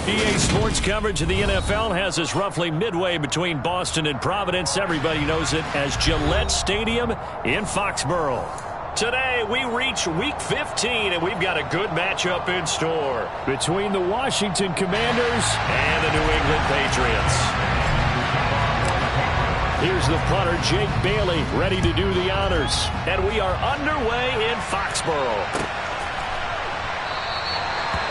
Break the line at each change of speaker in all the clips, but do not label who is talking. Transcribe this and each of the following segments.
EA Sports coverage of the NFL has us roughly midway between Boston and Providence. Everybody knows it as Gillette Stadium in Foxborough. Today, we reach Week 15, and we've got a good matchup in store between the Washington Commanders and the New England Patriots. Here's the punter, Jake Bailey, ready to do the honors. And we are underway in Foxborough.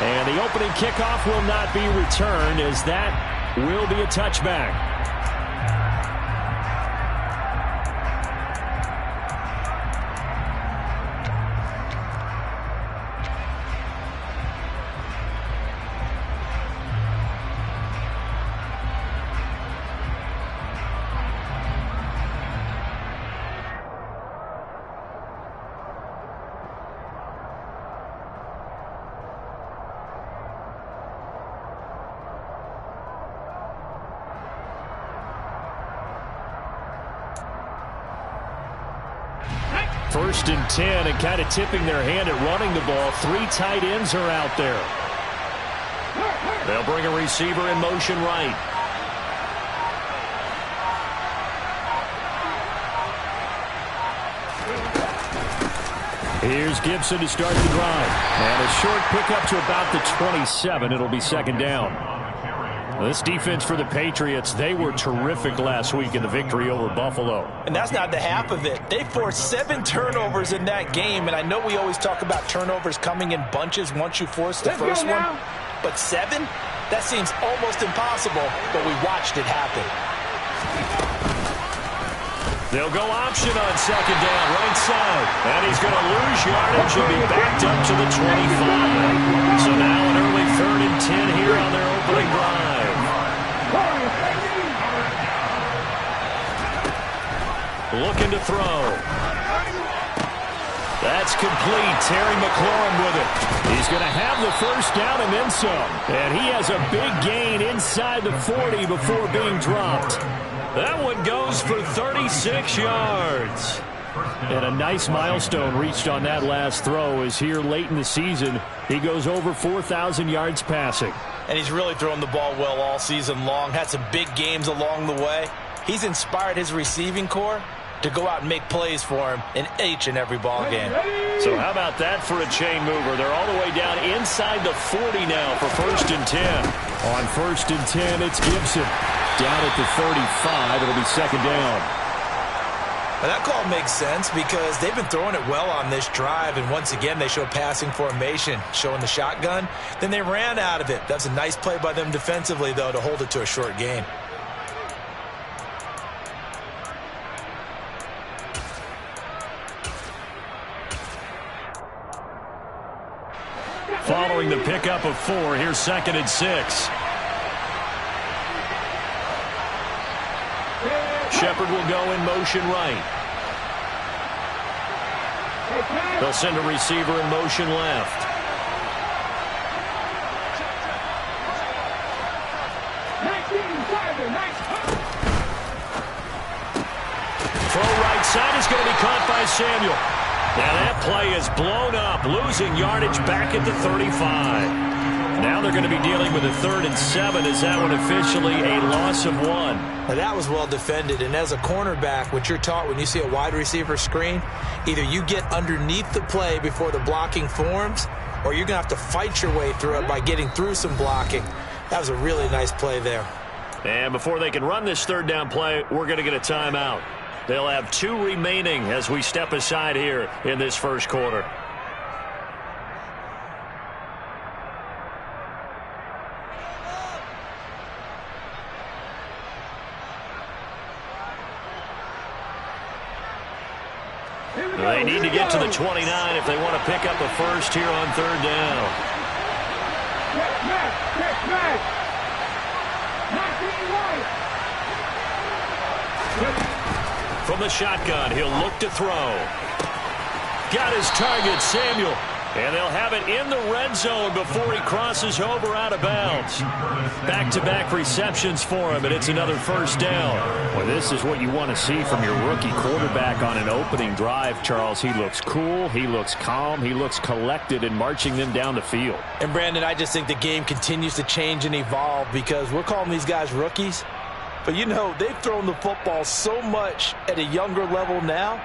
And the opening kickoff will not be returned, as that will be a touchback. First and 10, and kind of tipping their hand at running the ball. 3 tight ends are out there. They'll bring a receiver in motion right. Here's Gibson to start the drive. And a short pickup to about the 27. It'll be second down. This defense for the Patriots, they were terrific last week in the victory over Buffalo.
And that's not the half of it. They forced 7 turnovers in that game, and I know we always talk about turnovers coming in bunches once you force the first one. But 7? That seems almost impossible, but we watched it happen.
They'll go option on second down, right side. And he's going to lose yardage and be backed up to the 25. So now an early 3rd and 10 here on their opening drive. Looking to throw. That's complete. Terry McLaurin with it. He's going to have the first down and then some. And he has a big gain inside the 40 before being dropped. That one goes for 36 yards. And a nice milestone reached on that last throw, as here late in the season, he goes over 4,000 yards passing.
And he's really thrown the ball well all season long. Had some big games along the way. He's inspired his receiving corps to go out and make plays for him in each and every ball game.
So how about that for a chain mover? They're all the way down inside the 40 now for 1st and 10. On 1st and 10, it's Gibson. Down at the 35, it'll be second down.
Now that call makes sense because they've been throwing it well on this drive, and once again they show passing formation, showing the shotgun. Then they ran out of it. That's a nice play by them defensively, though, to hold it to a short gain.
Following the pickup of 4, here's 2nd and 6. Shepard will go in motion right. They'll send a receiver in motion left. Throw right side is going to be caught by Samuel. Now that play is blown up, losing yardage back at the 35. Now they're going to be dealing with a 3rd and 7. Is that one officially a loss of 1?
Now that was well defended, and as a cornerback, what you're taught when you see a wide receiver screen, either you get underneath the play before the blocking forms, or you're going to have to fight your way through it by getting through some blocking. That was a really nice play there.
And before they can run this 3rd down play, we're going to get a timeout. They'll have 2 remaining as we step aside here in this first quarter. They need to get to the 29 if they want to pick up a first here on 3rd down. From the shotgun, he'll look to throw. Got his target, Samuel. And they'll have it in the red zone before he crosses over out of bounds. Back-to-back receptions for him, and it's another first down. Well, this is what you want to see from your rookie quarterback on an opening drive, Charles. He looks cool, he looks calm, he looks collected in marching them down the field.
And, Brandon, I just think the game continues to change and evolve because we're calling these guys rookies. But, you know, they've thrown the football so much at a younger level now.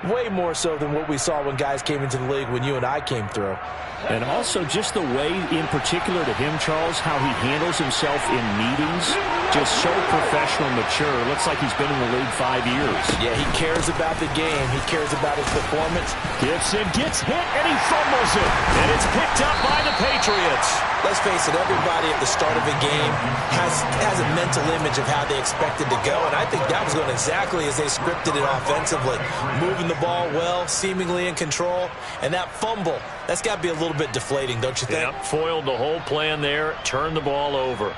Way more so than what we saw when guys came into the league when you and I came through.
And also just the way, in particular to him, Charles, how he handles himself in meetings. Just so professional and mature. Looks like he's been in the league 5 years.
Yeah, he cares about the game. He cares about his performance.
Gibson gets hit, and he fumbles it. And it's picked up by the Patriots.
Let's face it, everybody at the start of a game has a mental image of how they expect it to go. And I think that was going exactly as they scripted it offensively. Moving the ball well, seemingly in control. And that fumble, that's got to be a little bit deflating, don't you think?
Yeah, foiled the whole plan there, turned the ball over.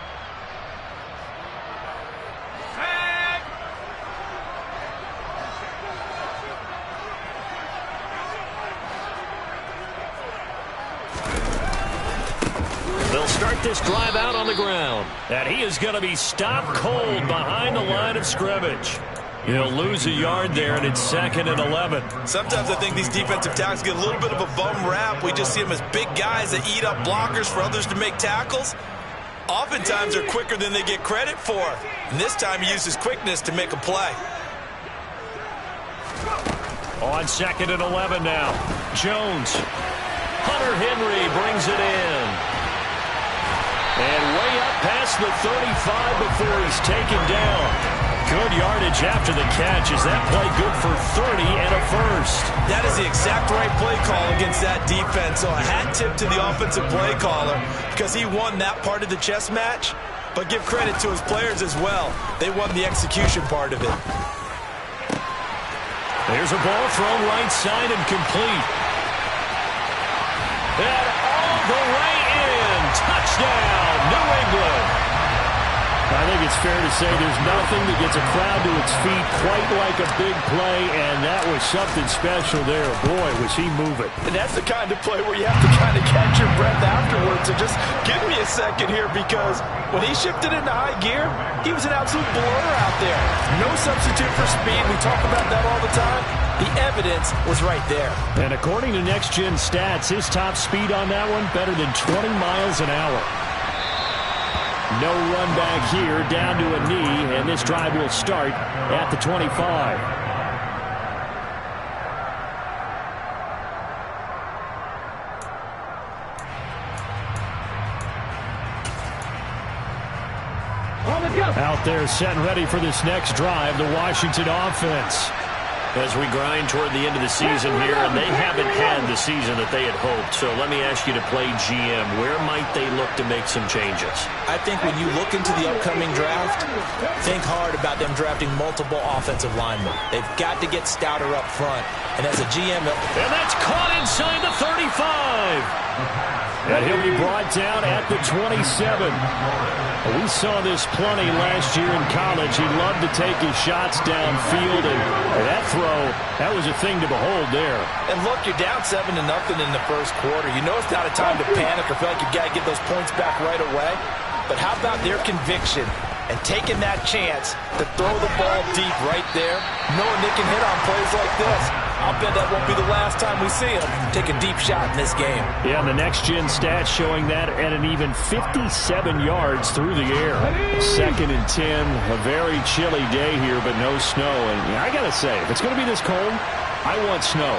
They'll start this drive out on the ground. And he is going to be stopped cold behind the line of scrimmage. He'll lose a yard there, and it's 2nd and 11.
Sometimes I think these defensive tackles get a little bit of a bum rap. We just see them as big guys that eat up blockers for others to make tackles. Oftentimes they're quicker than they get credit for. And this time he uses quickness to make a play.
On 2nd and 11 now. Jones. Hunter Henry brings it in. And way up past the 35 before he's taken down. Good yardage after the catch. Is that play good for 30 and a first?
That is the exact right play call against that defense. So a hat tip to the offensive play caller because he won that part of the chess match. But give credit to his players as well. They won the execution part of it.
There's a ball thrown right side and complete. And all the way in. Touchdown, New England. I think it's fair to say there's nothing that gets a crowd to its feet quite like a big play, and that was something special there. Boy, was he moving.
And that's the kind of play where you have to kind of catch your breath afterwards. So just give me a second here because when he shifted into high gear, he was an absolute blower out there. No substitute for speed. We talk about that all the time. The evidence was right there.
And according to Next Gen Stats, his top speed on that one, better than 20 miles an hour. No run back here, down to a knee, and this drive will start at the 25. Out there set and ready for this next drive, the Washington offense. As we grind toward the end of the season here, and they haven't had the season that they had hoped. So let me ask you to play GM. Where might they look to make some changes?
I think when you look into the upcoming draft, think hard about them drafting multiple offensive linemen. They've got to get stouter up front. And as a GM...
And that's caught inside the 35. And he'll be brought down at the 27. We saw this plenty last year in college. He loved to take his shots downfield, and that throw, that was a thing to behold there.
And look, you're down 7-0 in the first quarter. You know it's not a time to panic or feel like you've got to get those points back right away. But how about their conviction and taking that chance to throw the ball deep right there, knowing they can hit on plays like this? I'll bet that won't be the last time we see him take a deep shot in this game.
Yeah, the next-gen stats showing that at an even 57 yards through the air. 2nd and 10, a very chilly day here, but no snow. And I got to say, if it's going to be this cold, I want snow.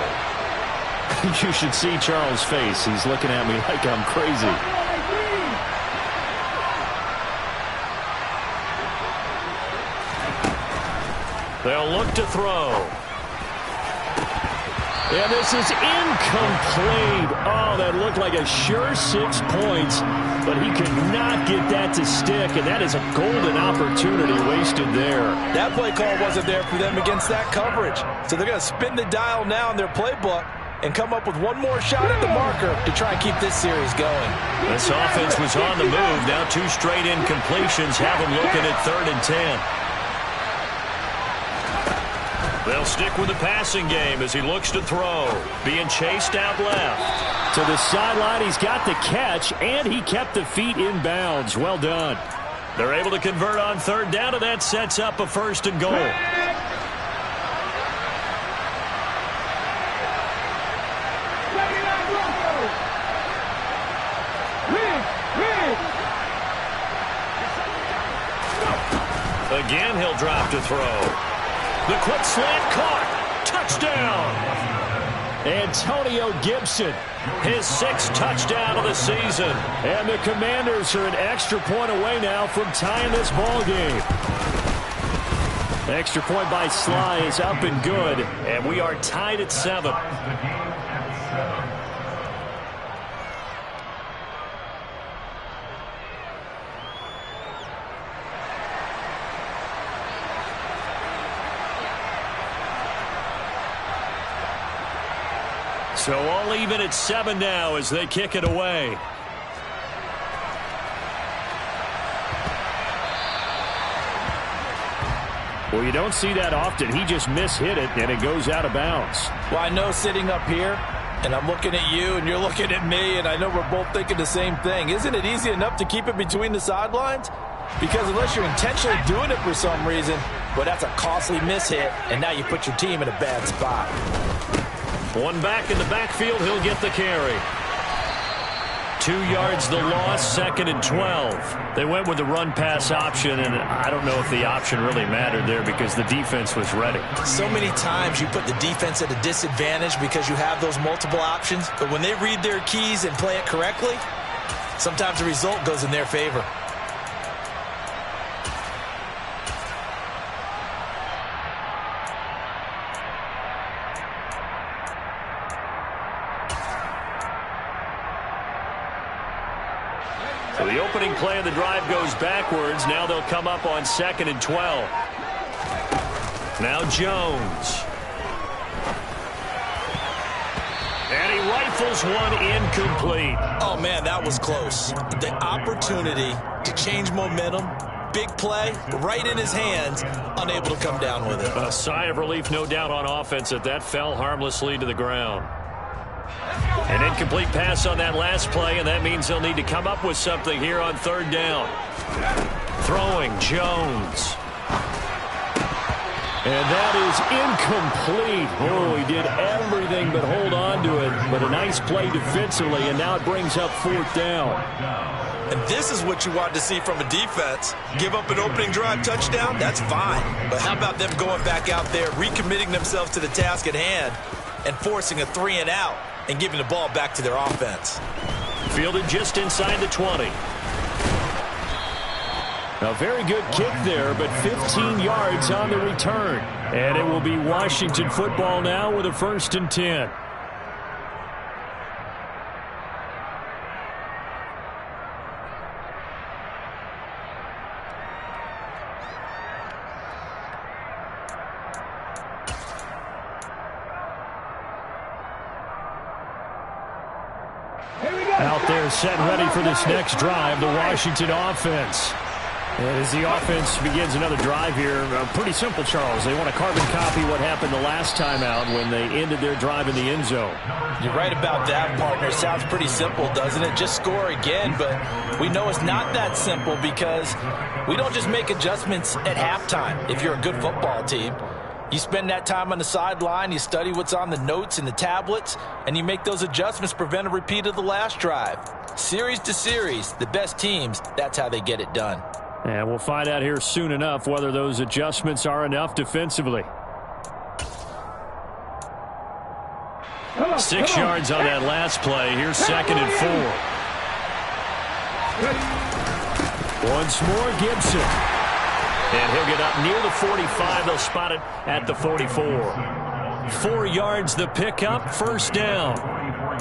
You should see Charles' face. He's looking at me like I'm crazy. They'll look to throw. And this is incomplete. Oh, that looked like a sure 6 points, but he could not get that to stick, and that is a golden opportunity wasted there.
That play call wasn't there for them against that coverage. So they're going to spin the dial now in their playbook and come up with one more shot at the marker to try and keep this series going.
This offense was on the move. Now 2 straight incompletions have them looking at 3rd and 10. They'll stick with the passing game as he looks to throw. Being chased out left. To the sideline, he's got the catch, and he kept the feet in bounds. Well done. They're able to convert on third down, and that sets up a 1st and goal. Again, he'll drop to throw. The quick slant caught. Touchdown. Antonio Gibson, his 6th touchdown of the season. And the Commanders are an extra point away now from tying this ball game. Extra point by Sly is up and good. And we are tied at 7. So all even at 7 now as they kick it away. Well, you don't see that often. He just mishit it, and it goes out of bounds.
Well, I know sitting up here, and I'm looking at you, and you're looking at me, and I know we're both thinking the same thing. Isn't it easy enough to keep it between the sidelines? Because unless you're intentionally doing it for some reason, well, that's a costly mishit, and now you put your team in a bad spot.
One back in the backfield, he'll get the carry. 2 yards the loss, 2nd and 12. They went with the run-pass option, and I don't know if the option really mattered there because the defense was ready.
So many times you put the defense at a disadvantage because you have those multiple options, but when they read their keys and play it correctly, sometimes the result goes in their favor.
So the opening play of the drive goes backwards. Now they'll come up on 2nd and 12. Now Jones. And he rifles one incomplete.
Oh, man, that was close. The opportunity to change momentum, big play, right in his hands, unable to come down with it.
A sigh of relief, no doubt, on offense that fell harmlessly to the ground. An incomplete pass on that last play, and that means they'll need to come up with something here on 3rd down. Throwing, Jones. And that is incomplete. Oh, he did everything but hold on to it. But a nice play defensively, and now it brings up 4th down.
And this is what you want to see from a defense. Give up an opening drive touchdown, that's fine. But how about them going back out there, recommitting themselves to the task at hand, and forcing a 3-and-out and giving the ball back to their offense.
Fielded just inside the 20. A very good kick there, but 15 yards on the return. And it will be Washington football now with a 1st and 10. Out there set ready for this next drive, the Washington offense. And as the offense begins another drive here, pretty simple, Charles. They want to carbon copy what happened the last time out when they ended their drive in the end zone.
You're right about that, partner. Sounds pretty simple, doesn't it? Just score again, but we know it's not that simple because we don't just make adjustments at halftime if you're a good football team. You spend that time on the sideline, you study what's on the notes and the tablets, and you make those adjustments to prevent a repeat of the last drive. Series to series, the best teams, that's how they get it done.
And we'll find out here soon enough whether those adjustments are enough defensively. 6 yards on that last play. Here's 2nd and 4. Once more, Gibson. And he'll get up near the 45. They'll spot it at the 44. 4 yards the pickup, 1st down.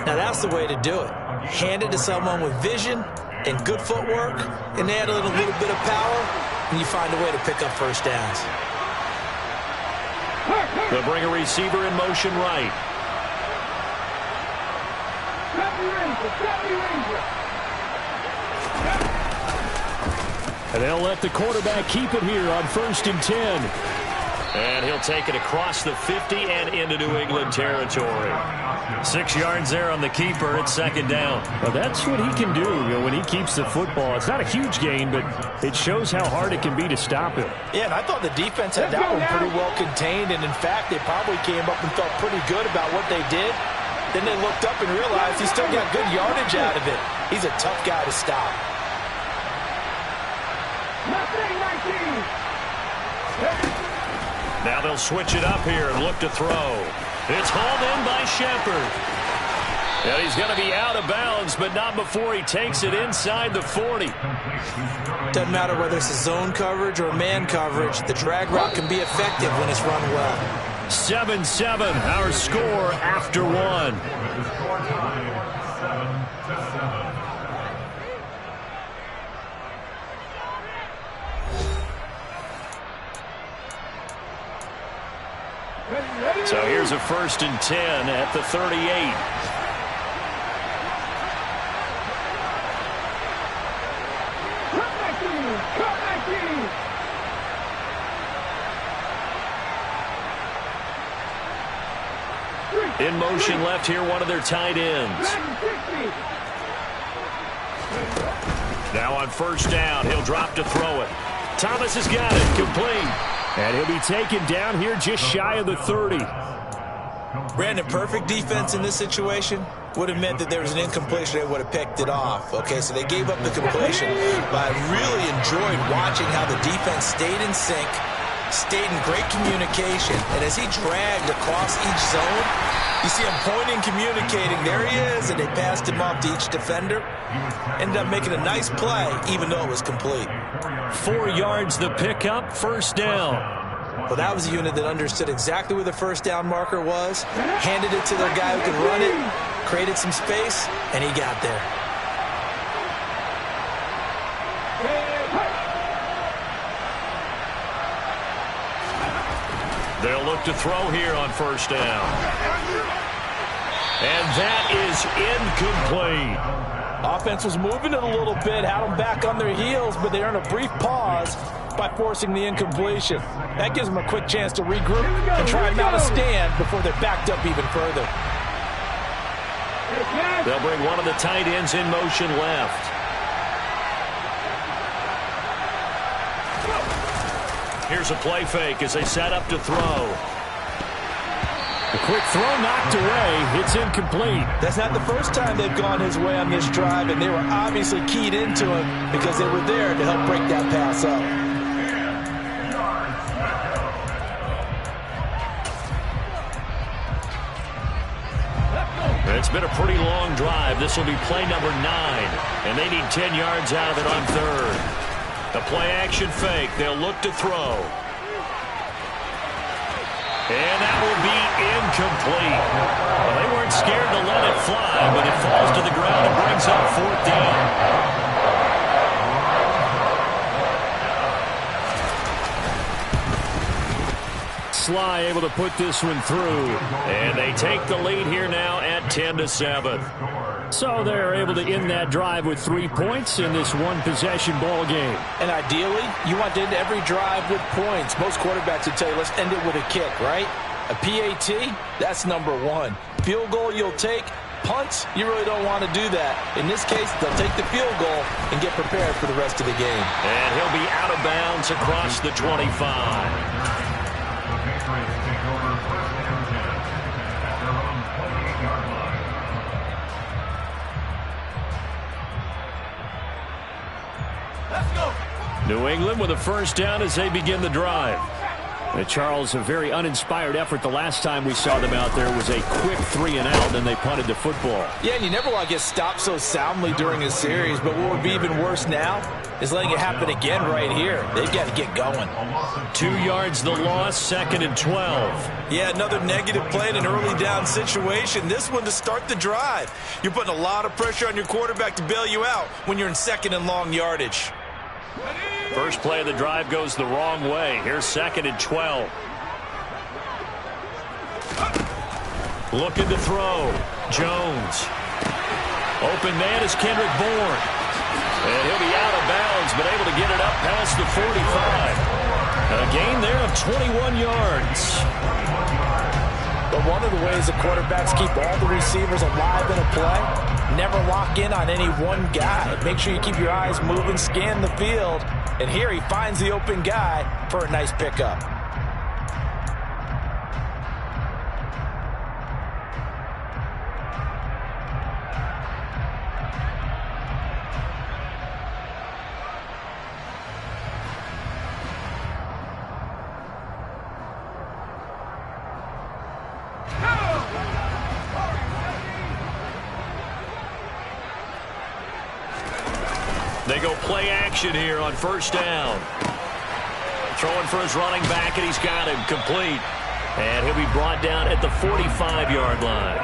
Now that's the way to do it. Hand it to someone with vision and good footwork, and add a little bit of power, and you find a way to pick up 1st downs.
They'll bring a receiver in motion right. And they'll let the quarterback keep it here on 1st and 10. And he'll take it across the 50 and into New England territory. 6 yards there on the keeper. It's second down.
Well, that's what he can do, when he keeps the football. It's not a huge gain, but it shows how hard it can be to stop him.
Yeah, and I thought the defense had that one pretty well contained, and in fact, they probably came up and felt pretty good about what they did. Then they looked up and realized he still got good yardage out of it. He's a tough guy to stop.
Now they'll switch it up here and look to throw. It's hauled in by Shepard. And he's going to be out of bounds, but not before he takes it inside the 40.
Doesn't matter whether it's a zone coverage or man coverage, the drag route can be effective when it's run well.
7-7, our score after one. So here's a 1st and 10 at the 38. In motion left here, one of their tight ends. Now on 1st down, he'll drop to throw it. Thomas has got it, complete.
And he'll be taken down here just shy of the 30.
Brandon, perfect defense in this situation would have meant that there was an incompletion. They would have picked it off. Okay, so they gave up the completion. But I really enjoyed watching how the defense stayed in sync, stayed in great communication, and as he dragged across each zone, you see him pointing, communicating. There he is, and they passed him off to each defender. Ended up making a nice play, even though it was complete.
4 yards the pickup, 1st down.
Well, that was a unit that understood exactly where the 1st down marker was, handed it to their guy who could run it, created some space, and he got there.
They'll look to throw here on 1st down. And that is incomplete.
Offense was moving it a little bit, had them back on their heels, but they earned a brief pause by forcing the incompletion. That gives them a quick chance to regroup and try and mount a stand before they're backed up even further.
They'll bring one of the tight ends in motion left. Here's a play fake as they set up to throw.
A quick throw knocked away. It's incomplete.
That's not the first time they've gone his way on this drive, and they were obviously keyed into him because they were there to help break that pass up.
It's been a pretty long drive. This will be play number 9, and they need 10 yards out of it on 3rd. The play-action fake. They'll look to throw. And that will be incomplete. Well, they weren't scared to let it fly, but it falls to the ground and brings up 4th down.
Sly able to put this one through.
And they take the lead here now at 10-7.
So they're able to end that drive with 3 points in this one-possession ball game.
And ideally, you want to end every drive with points. Most quarterbacks would tell you, let's end it with a kick, right? A PAT, that's number 1. Field goal you'll take. Punts, you really don't want to do that. In this case, they'll take the field goal and get prepared for the rest of the game.
And he'll be out of bounds across the 25. New England with a 1st down as they begin the drive.
Charles, a very uninspired effort. The last time we saw them out there was a quick 3-and-out, and they punted the football.
Yeah, and you never want to get stopped so soundly during a series, but what would be even worse now is letting it happen again right here. They've got to get going.
2 yards the loss, 2nd and 12.
Yeah, another negative play in an early down situation. This one to start the drive. You're putting a lot of pressure on your quarterback to bail you out when you're in 2nd and long yardage.
First play of the drive goes the wrong way. Here's 2nd and 12. Looking to throw. Jones. Open man is Kendrick Bourne. And he'll be out of bounds, but able to get it up past the 45. A gain there of 21 yards.
But one of the ways the quarterbacks keep all the receivers alive in a play, never lock in on any one guy. Make sure you keep your eyes moving, scan the field. And here he finds the open guy for a nice pickup.
They go play action here on first down. Throwing for his running back, and he's got him complete. And he'll be brought down at the 45-yard line.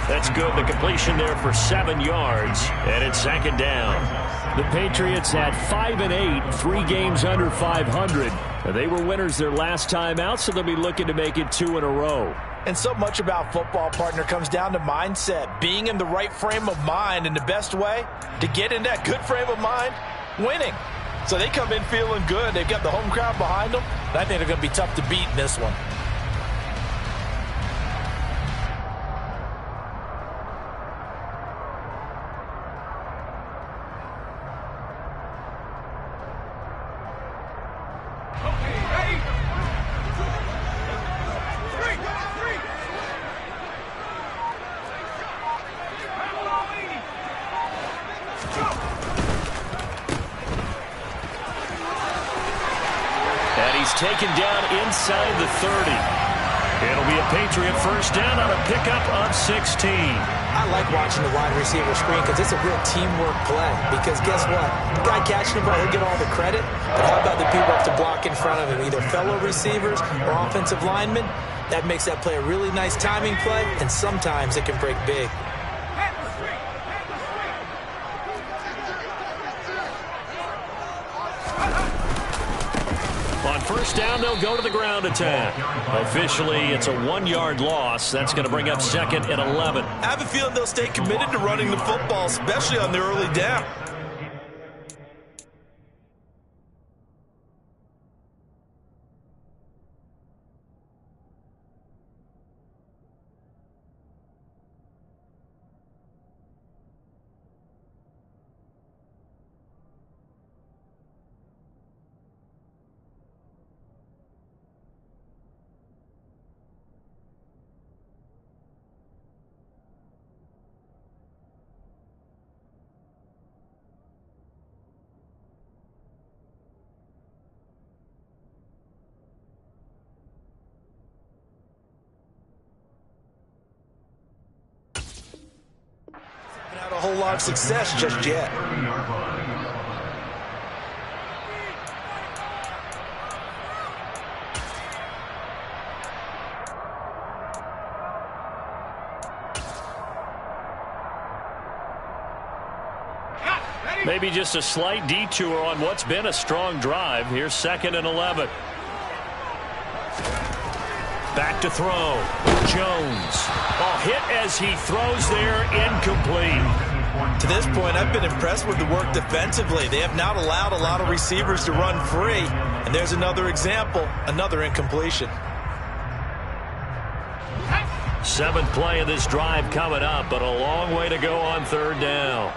That's good. The completion there for 7 yards, and it's second down. The Patriots at 5-8, 3 games under 500. They were winners their last time out, so they'll be looking to make it 2 in a row.
And so much about football, partner, comes down to mindset. Being in the right frame of mind, and the best way to get in that good frame of mind, winning. So they come in feeling good. They've got the home crowd behind them. And I think they're going to be tough to beat in this one.
Taken down inside the 30. It'll be a Patriot first down on a pickup of 16.
I like watching the wide receiver screen because it's a real teamwork play. Because guess what? The guy catching the ball, he'll get all the credit. But how about the people up to block in front of him, either fellow receivers or offensive linemen? That makes that play a really nice timing play, and sometimes it can break big.
On first down, they'll go to the ground attack. Officially, it's a 1-yard loss. That's going to bring up second and 11.
I have a feeling they'll stay committed to running the football, especially on the early down. Had a whole lot of success just yet.
Maybe just a slight detour on what's been a strong drive. Here's second and 11. Back to throw. Jones. Oh, hit as he throws there, incomplete.
To this point, I've been impressed with the work defensively. They have not allowed a lot of receivers to run free. And there's another example, another incompletion.
7th play of this drive coming up, but a long way to go on third down.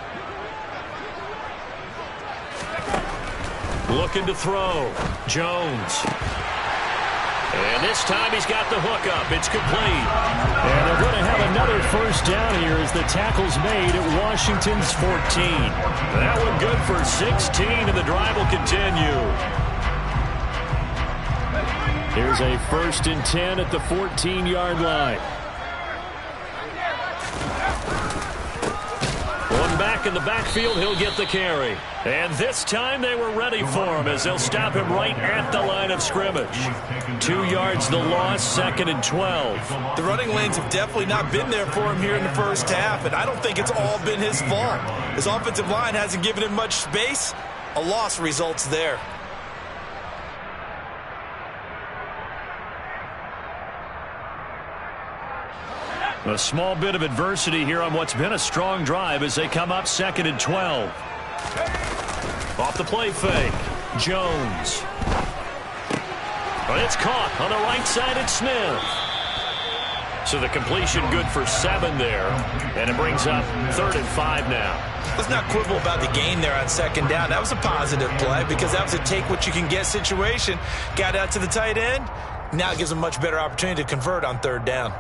Looking to throw. Jones. And this time he's got the hook up. It's complete. And they're going to have another first down here as the tackle's made at Washington's 14. That one good for 16, and the drive will continue. Here's a 1st and 10 at the 14-yard line. One back in the backfield, he'll get the carry. And this time they were ready for him as they'll stop him right at the line of scrimmage. 2 yards the loss, 2nd and 12.
The running lanes have definitely not been there for him here in the first half, and I don't think it's all been his fault. His offensive line hasn't given him much space. A loss results there.
A small bit of adversity here on what's been a strong drive as they come up 2nd and 12. Off the play fake. Jones.
But it's caught on the right side at Smith. So the completion good for 7 there. And it brings up 3rd and 5 now.
Let's not quibble about the gain there on 2nd down. That was a positive play because that was a take-what-you-can-get situation. Got out to the tight end. Now it gives them a much better opportunity to convert on 3rd down.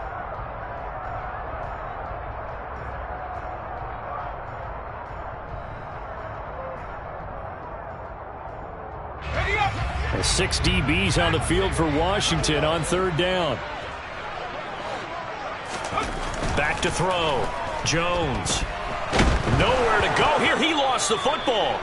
The 6 DBs on the field for Washington on 3rd down. Back to throw. Jones. Nowhere to go here. He lost the football.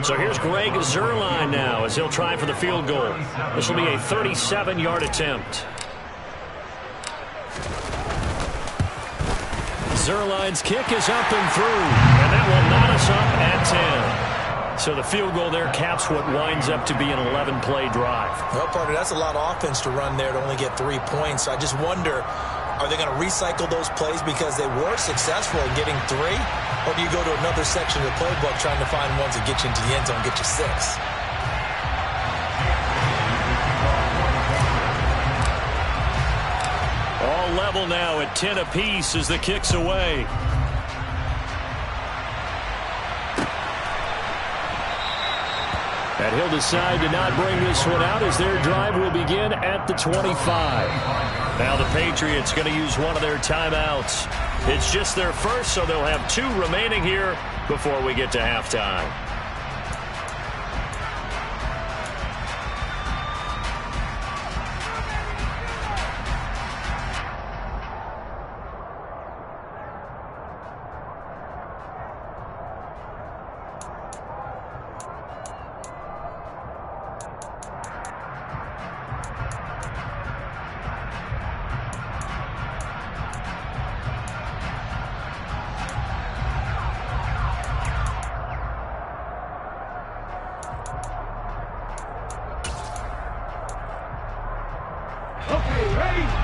So here's Greg Zuerlein now as he'll try for the field goal. This will be a 37-yard attempt. Zuerlein's kick is up and through, and that will knot us up at 10. So the field goal there caps what winds up to be an 11-play drive.
Well, partner, that's a lot of offense to run there to only get 3 points. So I just wonder, are they going to recycle those plays because they were successful in getting 3? Or do you go to another section of the playbook trying to find ones that get you into the end zone, get you 6?
All level now at 10 apiece as the kick's away. And he'll decide to not bring this one out as their drive will begin at the 25. Now the Patriots going to use one of their timeouts. It's just their first, so they'll have 2 remaining here before we get to halftime.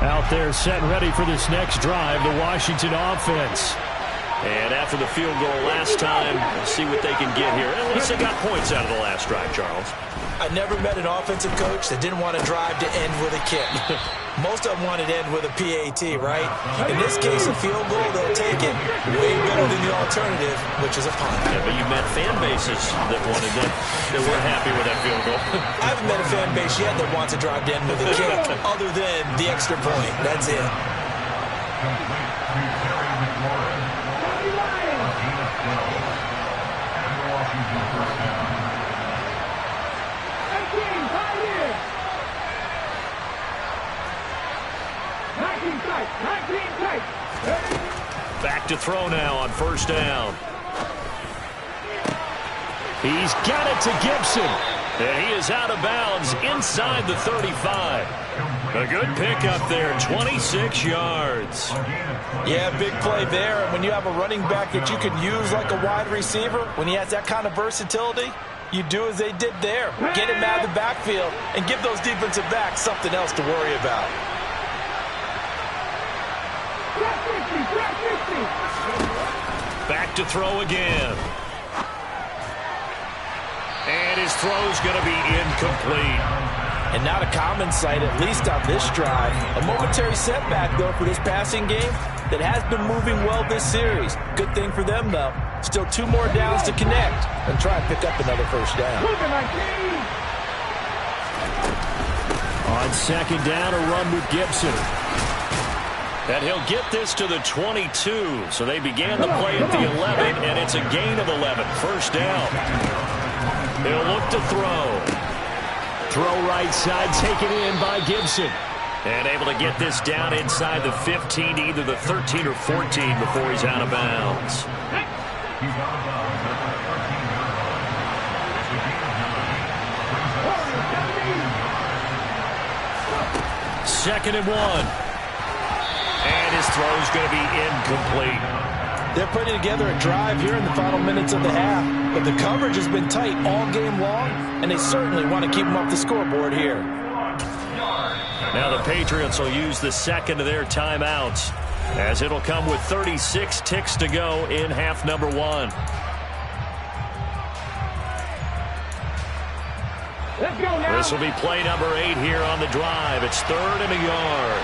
Out there set and ready for this next drive, the Washington offense. And after the field goal last time, let's see what they can get here. At least they got points out of the last drive, Charles.
I never met an offensive coach that didn't want to drive to end with a kick. Most of them wanted to end with a PAT, right? In this case, a field goal, they'll take it way better than the alternative, which is a punt.
Yeah, but you met fan bases that wanted that weren't happy with that field goal.
I haven't met a fan base yet that wants to drive to end with a kick other than the extra point. That's it.
Back to throw now on 1st down. He's got it to Gibson. And he is out of bounds inside the 35. A good pickup there, 26 yards.
Yeah, big play there. And when you have a running back that you can use like a wide receiver, when he has that kind of versatility, you do as they did there. Get him out of the backfield and give those defensive backs something else to worry about.
Back to throw again. And his throw's going to be incomplete.
And not a common sight, at least on this drive. A momentary setback, though, for this passing game that has been moving well this series. Good thing for them, though. Still 2 more downs to connect and try and pick up another 1st down.
On 2nd down, a run with Gibson. And he'll get this to the 22. So they began the play at the 11, and it's a gain of 11. 1st down. He'll look to throw. Throw right side, taken in by Gibson. And able to get this down inside the 15 to either the 13 or 14 before he's out of bounds. 2nd and 1. And his throw's going to be incomplete.
They're putting together a drive here in the final minutes of the half. but the coverage has been tight all game long, and they certainly want to keep them off the scoreboard here.
Now the Patriots will use the second of their timeouts, as it'll come with 36 ticks to go in half number 1. This will be play number 8 here on the drive. It's 3rd and a yard.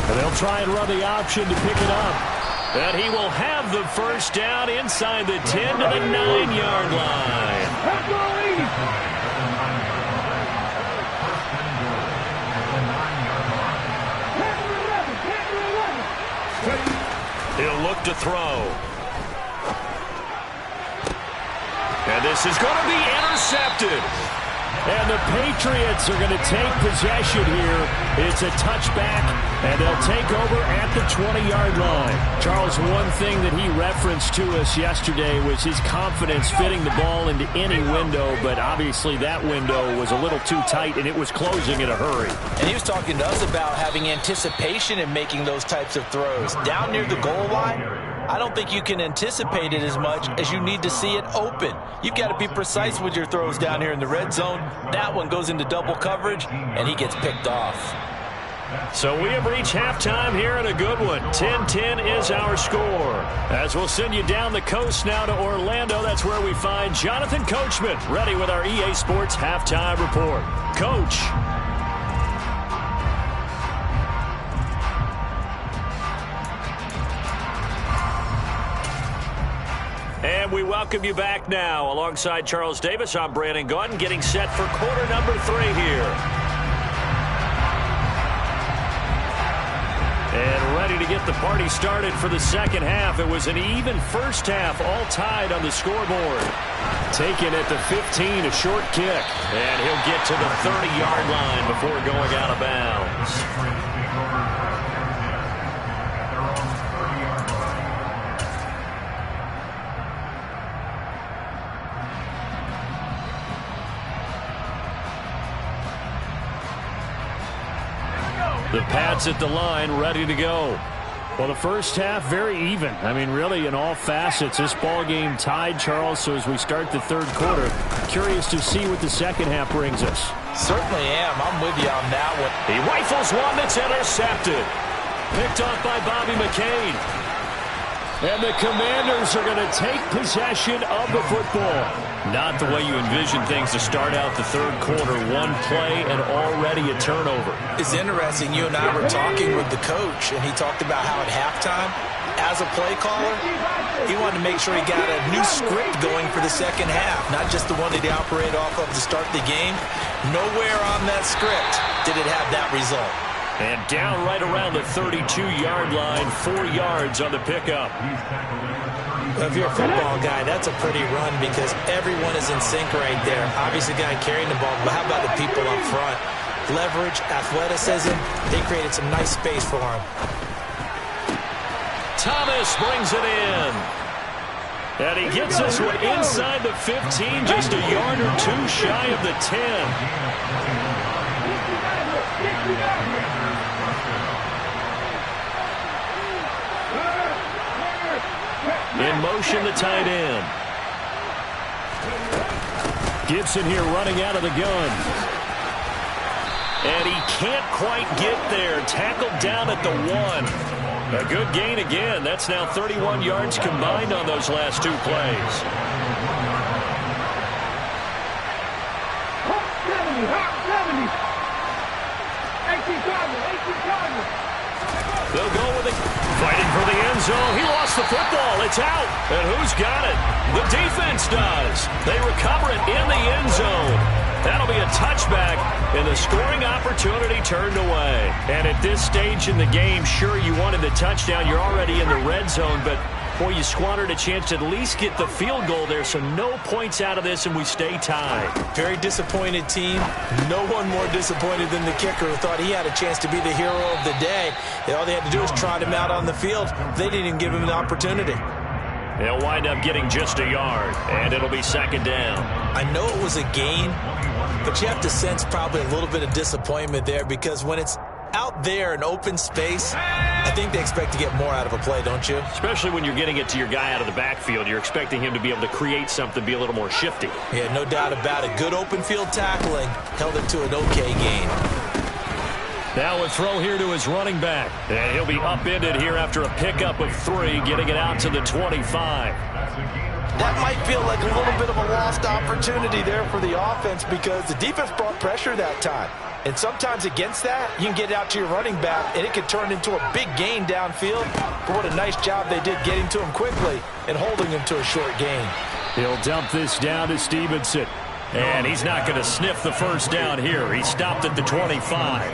And they'll try and run the option to pick it up.
And he will have the first down inside the 10 to the 9-yard line. He'll look to throw. And this is going to be intercepted.
And the Patriots are going to take possession here. It's a touchback, and they'll take over at the 20-yard line. Charles, one thing that he referenced to us yesterday was his confidence fitting the ball into any window, but obviously that window was a little too tight, and it was closing in a hurry.
And he was talking to us about having anticipation in making those types of throws. Down near the goal line, I don't think you can anticipate it as much as you need to see it open. You've got to be precise with your throws down here in the red zone. That one goes into double coverage, and he gets picked off.
So we have reached halftime here in a good one. 10-10 is our score. As we'll send you down the coast now to Orlando, that's where we find Jonathan Coachman, ready with our EA Sports Halftime Report. Coach. And we welcome you back now. Alongside Charles Davis, I'm Brandon Gaudin, getting set for quarter number 3 here. And ready to get the party started for the second half. It was an even first half, all tied on the scoreboard. Taken at the 15, a short kick. And he'll get to the 30-yard line before going out of bounds. The Pats at the line, ready to go.
Well, the first half, very even. I mean, really, in all facets, this ball game tied, Charles. So as we start the third quarter, curious to see what the second half brings us.
Certainly am. I'm with you on that one.
He rifles one that's intercepted. Picked off by Bobby McCain.
And the Commanders are going to take possession of the football.
Not the way you envision things to start out the third quarter. One play and already a turnover.
It's interesting. You and I were talking with the coach, and he talked about how at halftime, as a play caller, he wanted to make sure he got a new script going for the second half, not just the one that he operated off of to start the game. Nowhere on that script did it have that result.
And down right around the 32-yard line, 4 yards on the pickup.
If you're a football guy, that's a pretty run because everyone is in sync right there. Obviously, the guy carrying the ball, but how about the people up front? Leverage, athleticism, they created some nice space for him.
Thomas brings it in. And he gets this one inside the 15, just a yard or two shy of the 10. In motion, the tight end.
Gibson here running out of the gun.
And he can't quite get there. Tackled down at the 1. A good gain again. That's now 31 yards combined on those last 2 plays. They'll go with it. Fighting for the end zone. He lost the football. It's out. And who's got it? The defense does. They recover it in the end zone. That'll be a touchback, and the scoring opportunity turned away. And at this stage in the game, sure, you wanted the touchdown. You're already in the red zone, but, boy, you squandered a chance to at least get the field goal there, so no points out of this, and we stay tied.
Very disappointed team. No one more disappointed than the kicker who thought he had a chance to be the hero of the day. All they had to do was trot him out on the field. They didn't even give him an opportunity.
They'll wind up getting just a yard, and it'll be second down.
I know it was a gain, but you have to sense probably a little bit of disappointment there because when it's out there in open space, I think they expect to get more out of a play, don't you?
Especially when you're getting it to your guy out of the backfield. You're expecting him to be able to create something, be a little more shifty.
Yeah, no doubt about it. Good open field tackling. Held it to an okay gain.
Now a throw here to his running back. And he'll be upended here after a pickup of 3, getting it out to the 25.
That might feel like a little bit of a lost opportunity there for the offense because the defense brought pressure that time. And sometimes against that, you can get it out to your running back, and it can turn into a big gain downfield. But what a nice job they did getting to him quickly and holding him to a short gain.
He'll dump this down to Stevenson. And he's not going to sniff the first down here. He stopped at the 25.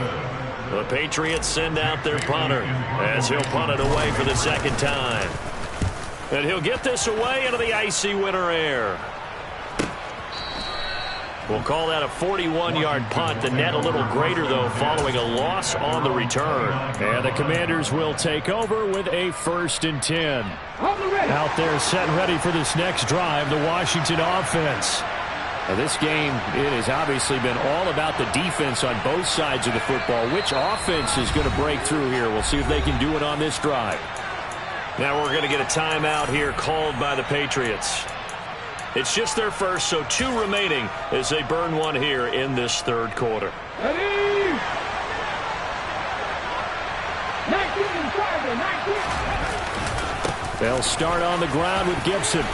The Patriots send out their punter as he'll punt it away for the second time. And he'll get this away into the icy winter air. We'll call that a 41-yard punt. The net a little greater, though, following a loss on the return. And the Commanders will take over with a 1st and 10. Out there set and ready for this next drive, the Washington offense. Now, this game, it has obviously been all about the defense on both sides of the football. Which offense is going to break through here? We'll see if they can do it on this drive. Now we're going to get a timeout here called by the Patriots. It's just their first, so 2 remaining as they burn one here in this third quarter.
Ready? 19.
They'll start on the ground with Gibson.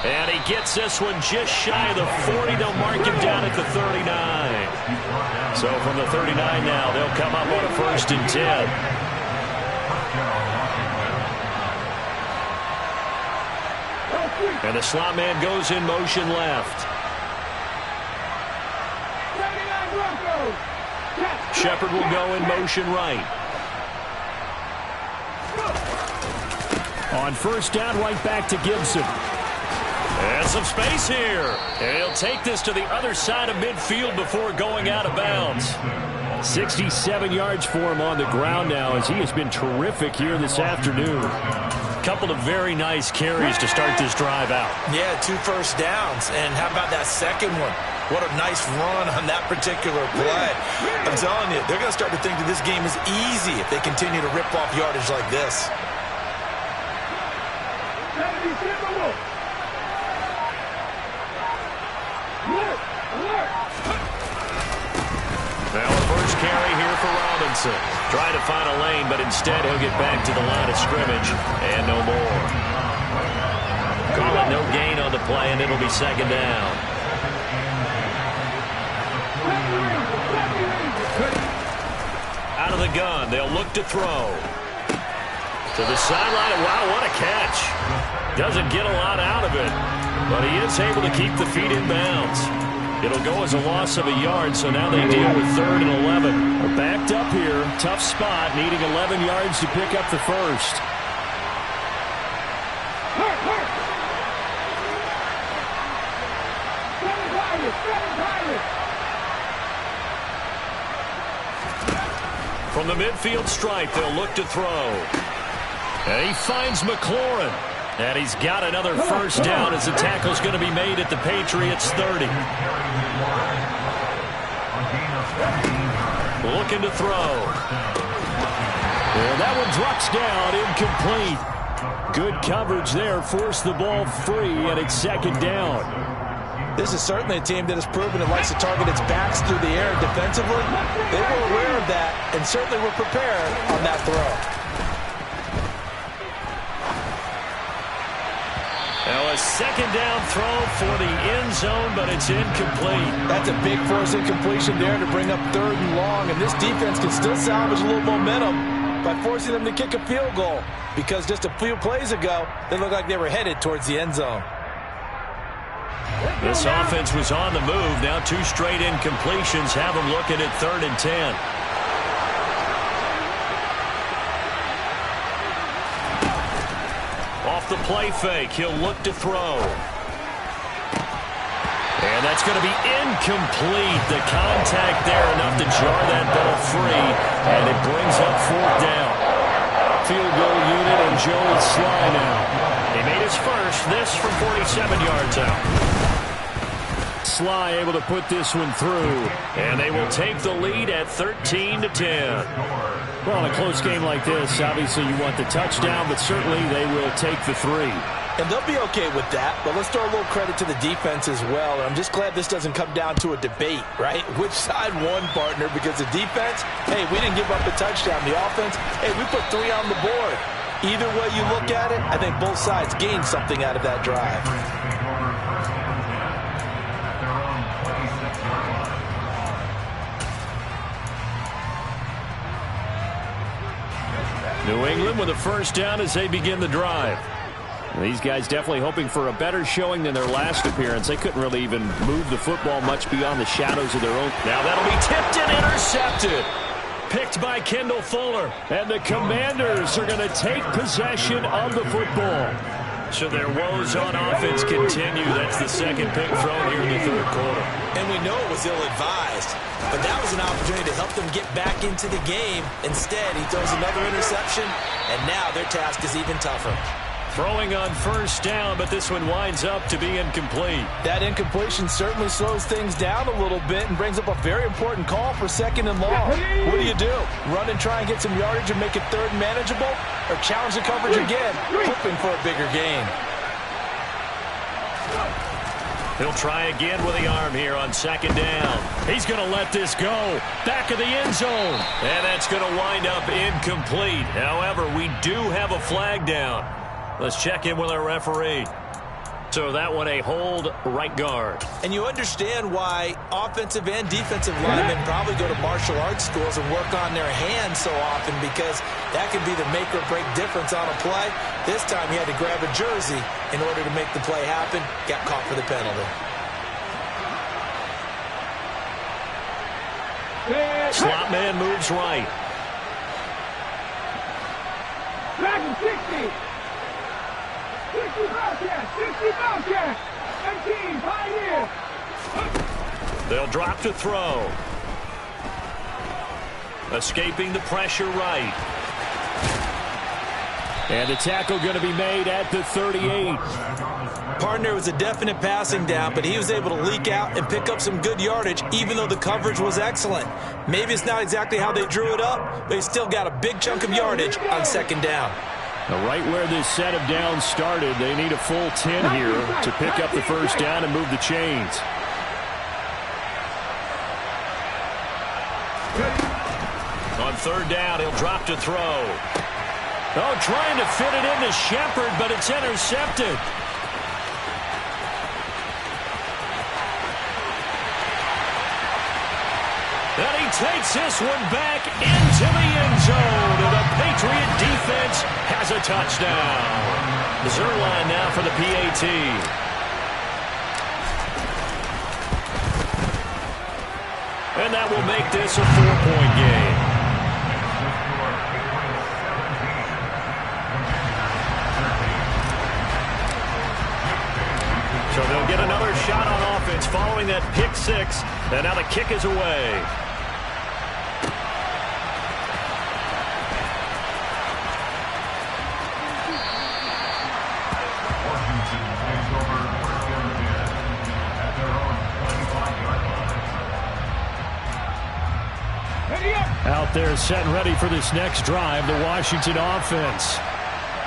And he gets this one just shy of the 40. They'll mark him down at the 39. So from the 39 now, they'll come up on a 1st and 10. And the slot man goes in motion left. Shepard will go in motion right. On 1st down, right back to Gibson. And some space here. And he'll take this to the other side of midfield before going out of bounds. 67 yards for him on the ground now as he has been terrific here this afternoon. Couple of very nice carries to start this drive out.
Yeah, 2 first downs. And how about that second one? What a nice run on that particular play. I'm telling you, they're going to start to think that this game is easy if they continue to rip off yardage like this.
Now a first carry here for Robinson. Trying to find a lane, but instead he'll get back to the line of scrimmage and no more. Call it no gain on the play, and it'll be 2nd down. Out of the gun, they'll look to throw. To the sideline, and wow, what a catch. Doesn't get a lot out of it, but he is able to keep the feet in bounds. It'll go as a loss of a yard, so now they deal with 3rd and 11. They're backed up here. Tough spot, needing 11 yards to pick up the first. From the midfield stripe, they'll look to throw. And he finds McLaurin. And he's got another first down as the tackle's going to be made at the Patriots' 30. Looking to throw. And that one drops down, incomplete. Good coverage there, forced the ball free, and it's 2nd down.
This is certainly a team that has proven it likes to target its backs through the air defensively. They were aware of that and certainly were prepared on that throw.
Now a 2nd down throw for the end zone, but it's incomplete.
That's a big force incompletion there to bring up 3rd and long, and this defense can still salvage a little momentum by forcing them to kick a field goal because just a few plays ago, they looked like they were headed towards the end zone.
This offense was on the move. Now 2 straight incompletions have them looking at 3rd and 10. Off the play fake, he'll look to throw. And that's going to be incomplete. The contact there enough to jar that ball free, and it brings up 4th down. Field goal unit and Joey Sly now. He made his first, this from 47 yards out. Sly able to put this one through.
And they will take the lead at 13-10.
Well, in a close game like this, obviously you want the touchdown, but certainly they will take the 3.
And they'll be okay with that, but let's throw a little credit to the defense as well. And I'm just glad this doesn't come down to a debate, right? Which side won, partner? Because the defense, hey, we didn't give up a touchdown. The offense, hey, we put 3 on the board. Either way you look at it, I think both sides gained something out of that drive.
New England with a first down as they begin the drive. These guys definitely hoping for a better showing than their last appearance. They couldn't really even move the football much beyond the shadows of their own.
Now that'll be tipped and intercepted. Picked by Kendall Fuller.
And the Commanders are going to take possession of the football.
So their woes on offense continue. That's the second pick thrown here in the third quarter.
And we know it was ill-advised, but that was an opportunity to help them get back into the game. Instead, he throws another interception, and now their task is even tougher.
Throwing on first down, but this one winds up to be incomplete.
That incompletion certainly slows things down a little bit and brings up a very important call for 2nd and long. What do? Run and try and get some yardage and make it 3rd and manageable? Or challenge the coverage again, hoping for a bigger gain?
He'll try again with the arm here on 2nd down. He's going to let this go. Back of the end zone. And that's going to wind up incomplete. However, we do have a flag down. Let's check in with our referee. So that one a hold, right guard.
And you understand why offensive and defensive linemen probably go to martial arts schools and work on their hands so often, because that can be the make or break difference on a play. This time he had to grab a jersey in order to make the play happen. Got caught for the penalty.
Slot man moves right.
Back in 60. 60 Bobcat. 19, Pioneer.
They'll drop to throw. Escaping the pressure right.
And the tackle going to be made at the 38.
Partner, was a definite passing down, but he was able to leak out and pick up some good yardage, even though the coverage was excellent. Maybe it's not exactly how they drew it up, but he still got a big chunk of yardage on 2nd down.
Now, right where this set of downs started, they need a full 10 here to pick up the first down and move the chains.
On 3rd down, he'll drop to throw. Oh, trying to fit it into Shepard, but it's intercepted. And he takes this one back into the end zone. And the Patriot defense has a touchdown. Zerline now for the PAT. And that will make this a 4-point game. So they'll get another shot on offense following that pick 6. And now the kick is away.
Out there set and ready for this next drive, the Washington offense.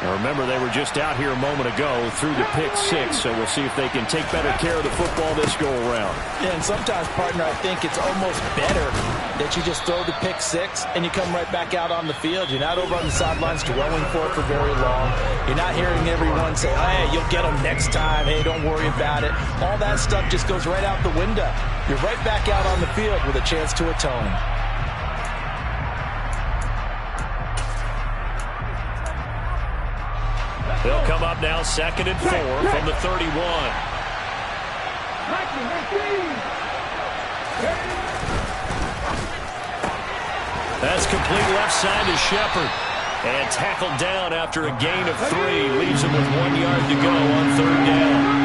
Now remember, they were just out here a moment ago through the pick 6, so we'll see if they can take better care of the football this go-around.
Yeah, and sometimes, partner, I think it's almost better that you just throw the pick 6 and you come right back out on the field. You're not over on the sidelines dwelling for it for very long. You're not hearing everyone say, hey, you'll get them next time. Hey, don't worry about it. All that stuff just goes right out the window. You're right back out on the field with a chance to atone.
They'll come up now 2nd and 4 from the 31. That's complete left side to Shepard. And tackled down after a gain of 3. Leaves him with 1 yard to go on 3rd down.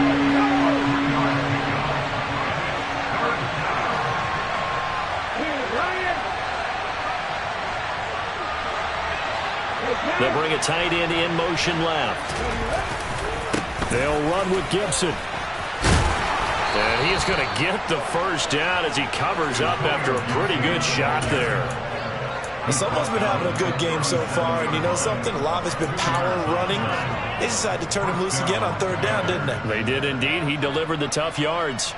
They'll bring a tight end in motion left.
They'll run with Gibson.
And he is going to get the first down as he covers up after a pretty good shot there.
Someone's been having a good game so far, and you know something? A lot of it's been power running. They decided to turn him loose again on third down, didn't they?
They did indeed. He delivered the tough yards.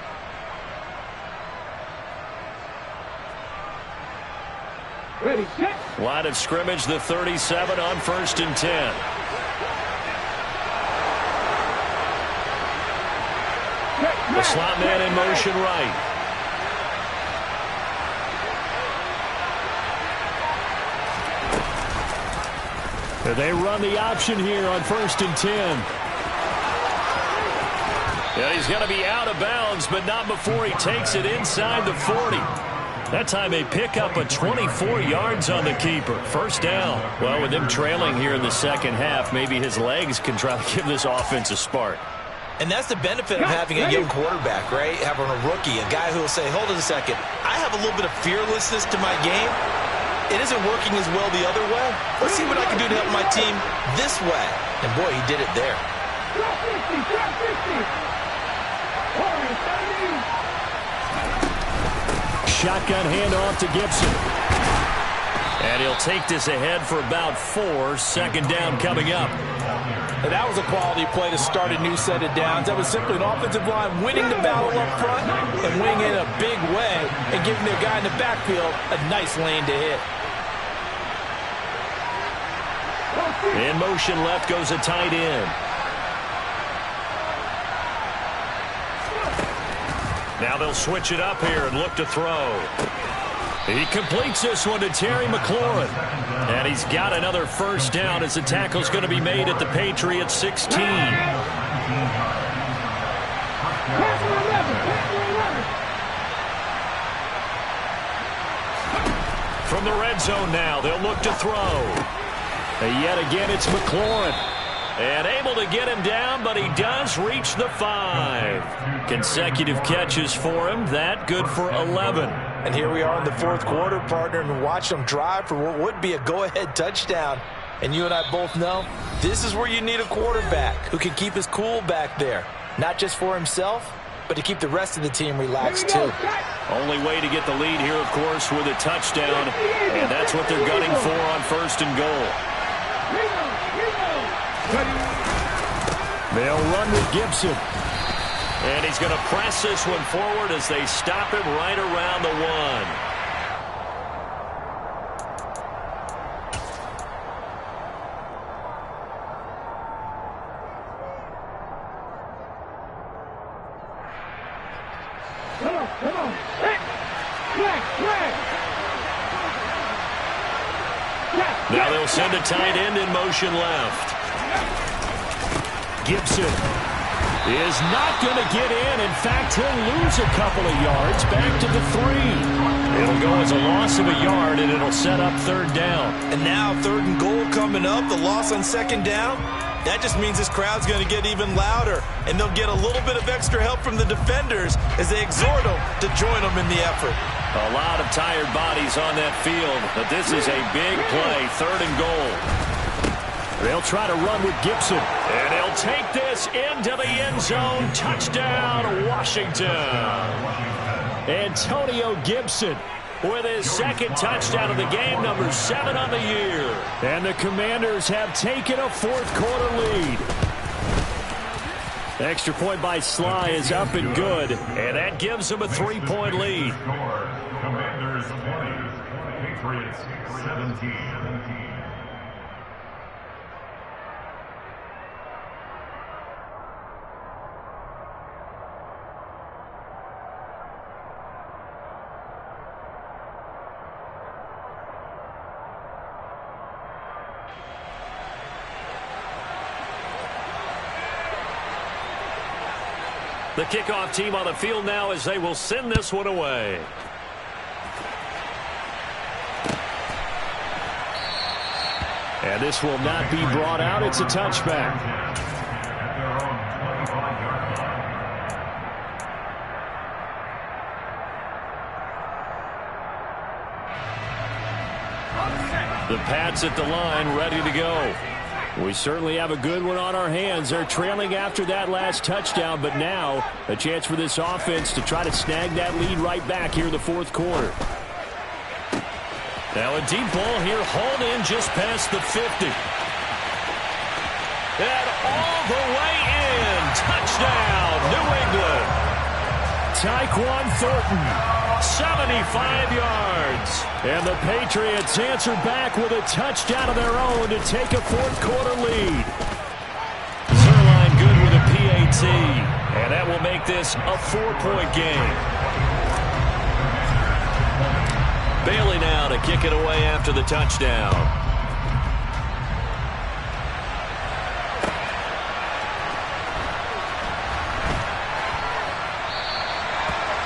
Ready, set.
Line of scrimmage, the 37 on 1st and 10. The slot man in motion right.
They run the option here on 1st and 10.
Yeah, he's going to be out of bounds, but not before he takes it inside the 40. That time they pick up a 24 yards on the keeper. First down. Well, with them trailing here in the second half, maybe his legs can try to give this offense a spark.
And that's the benefit of having a young quarterback, right? Having a rookie, a guy who will say, hold on a second, I have a little bit of fearlessness to my game. It isn't working as well the other way. Let's see what I can do to help my team this way. And boy, he did it there.
Drop 50, drop 50.
Shotgun handoff to Gibson.
And he'll take this ahead for about 4. Second down coming up.
And that was a quality play to start a new set of downs. That was simply an offensive line winning the battle up front and winning in a big way and giving their guy in the backfield a nice lane to hit.
In motion left goes a tight end. Now they'll switch it up here and look to throw. He completes this one to Terry McLaurin. And he's got another first down as the tackle's going to be made at the Patriots 16. From the red zone now, they'll look to throw.
And yet again, it's McLaurin.
And able to get him down, but he does reach the 5. Consecutive catches for him. That good for 11.
And here we are in the fourth quarter, partner, and watch them drive for what would be a go-ahead touchdown. And you and I both know this is where you need a quarterback who can keep his cool back there. Not just for himself, but to keep the rest of the team relaxed too.
Only way to get the lead here, of course, with a touchdown. And that's what they're gunning for on 1st and goal.
They'll run with Gibson.
And he's going to press this one forward as they stop him right around the 1.
Come on. Flag.
Now they'll send a tight end in motion left.
Gibson is not going to get in. In fact, he'll lose a couple of yards back to the 3.
It'll go as a loss of a yard, and it'll set up 3rd down.
And now 3rd and goal coming up, the loss on 2nd down. That just means this crowd's going to get even louder, and they'll get a little bit of extra help from the defenders as they exhort them to join them in the effort.
A lot of tired bodies on that field, but this is a big play, 3rd and goal.
They'll try to run with Gibson.
And he'll take this into the end zone. Touchdown, Washington.
Antonio Gibson
with his 2nd touchdown of the game, number 7 on the year.
And the Commanders have taken a 4th quarter lead. Extra point by Sly is up and good.
And that gives them a 3-point lead.
Commanders 20, Patriots 17.
The kickoff team on the field now as they will send this one away.
And this will not be brought out. It's a touchback. The Pats at the line, ready to go. We certainly have a good one on our hands. They're trailing after that last touchdown, but now a chance for this offense to try to snag that lead right back here in the fourth quarter.
Now a deep ball here, hauled in just past the 50. And all the way in. Touchdown, New England.
Tyquan Thornton,
75 yards.
and the Patriots answer back with a touchdown of their own to take a fourth quarter lead.
Zuerlein good with a PAT, and that will make this a 4-point game. Bailey now to kick it away after the touchdown.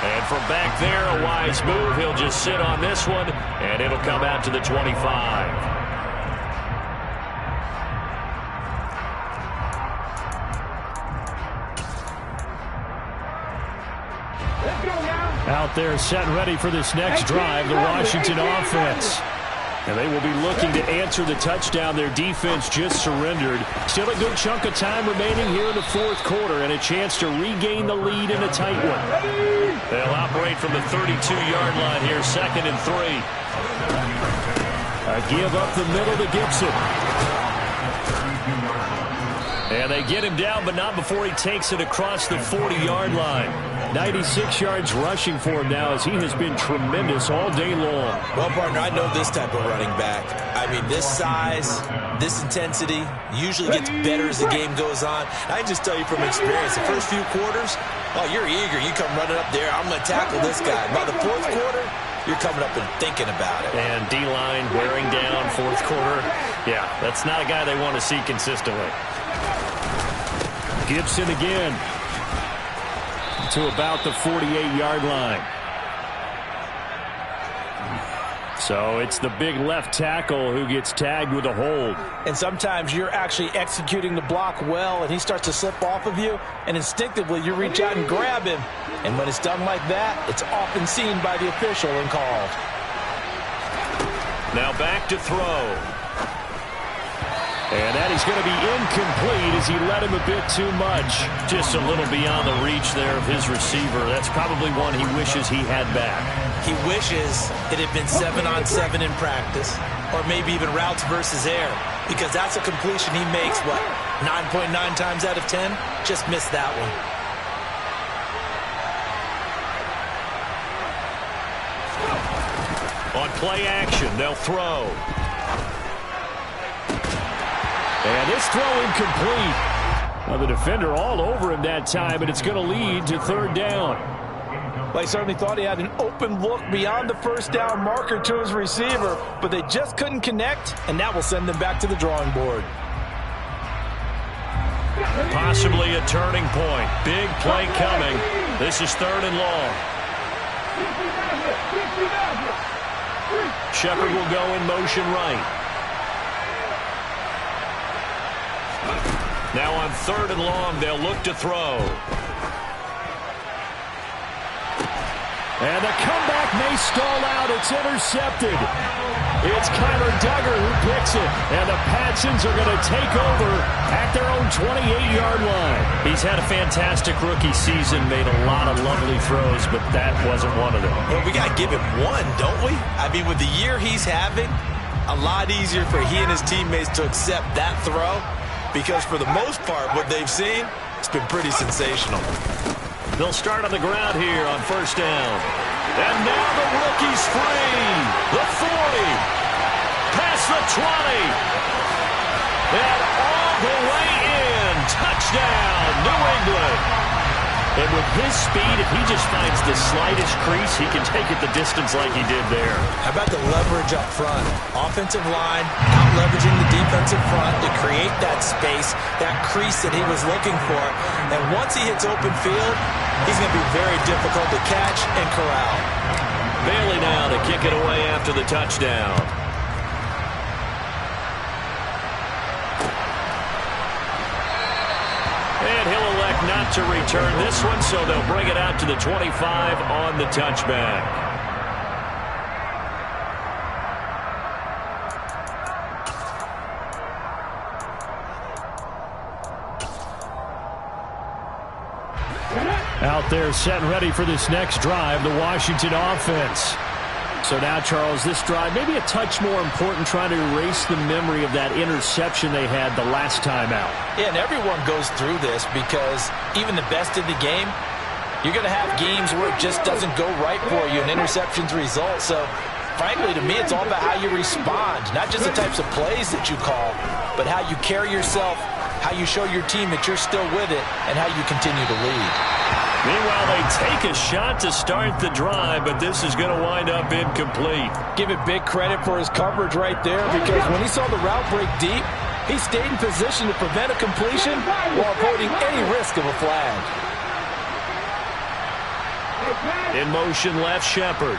And from back there, a wise move. He'll just sit on this one, and it'll come out to the 25.
Out there set and ready for this next drive, the Washington offense. And they will be looking to answer the touchdown their defense just surrendered. Still a good chunk of time remaining here in the fourth quarter and a chance to regain the lead in a tight one.
They'll operate from the 32-yard line here, 2nd and 3.
A give up the middle to Gibson. And they get him down, but not before he takes it across the 40-yard line. 96 yards rushing for him now as he has been tremendous all day long.
Well, partner, I know this type of running back. I mean, this size, this intensity usually gets better as the game goes on. I can just tell you from experience, the first few quarters, oh, you're eager. You come running up there, I'm going to tackle this guy. By the fourth quarter, you're coming up and thinking about it.
And D-line wearing down, fourth quarter. Yeah, that's not a guy they want to see consistently.
Gibson again to about the 48-yard line. So it's the big left tackle who gets tagged with a hold.
And sometimes you're actually executing the block well, and he starts to slip off of you, and instinctively you reach out and grab him. And when it's done like that, it's often seen by the official and called.
Now back to throw.
And that is going to be incomplete as he let him a bit too much.
Just a little beyond the reach there of his receiver. That's probably one he wishes he had back.
He wishes it had been 7-on-7 in practice, or maybe even routes versus air, because that's a completion he makes, what, 9.9 times out of 10? Just missed that one.
On play action, they'll throw.
And this throw incomplete. Well, the defender all over him that time, and it's going to lead to third down.
Well, he certainly thought he had an open look beyond the first down marker to his receiver, but they just couldn't connect, and that will send them back to the drawing board.
Possibly a turning point. Big play coming. This is 3rd and long. Shepard will go in motion right. Now on 3rd and long, they'll look to throw.
And the comeback may stall out. It's intercepted. It's Kyler Duggar who picks it. And the Patsons are going to take over at their own 28-yard line.
He's had a fantastic rookie season, made a lot of lovely throws, but that wasn't one of them.
Well, we got to give him one, don't we? I mean, with the year he's having, a lot easier for he and his teammates to accept that throw. Because for the most part, what they've seen, it's been pretty sensational.
They'll start on the ground here on 1st down. And now the rookie's free. The 40. Past the 20. And all the way in. Touchdown, New England. And with his speed, if he just finds the slightest crease, he can take it the distance like he did there.
How about the leverage up front? Offensive line out-leveraging the defensive front to create that space, that crease that he was looking for. And once he hits open field, he's going to be very difficult to catch and corral.
Bailey now to kick it away after the touchdown. And he'll elect not to return this one, so they'll bring it out to the 25 on the touchback.
Out there set and ready for this next drive, the Washington offense. So now, Charles, this drive maybe a touch more important, trying to erase the memory of that interception they had the last time out.
Yeah, and everyone goes through this because even the best in the game, you're going to have games where it just doesn't go right for you and interceptions result. So, frankly, to me, it's all about how you respond, not just the types of plays that you call, but how you carry yourself, how you show your team that you're still with it, and how you continue to lead.
Meanwhile, they take a shot to start the drive, but this is going to wind up incomplete.
Give it big credit for his coverage right there, because when he saw the route break deep, he stayed in position to prevent a completion while avoiding any risk of a flag.
In motion left, Shepard.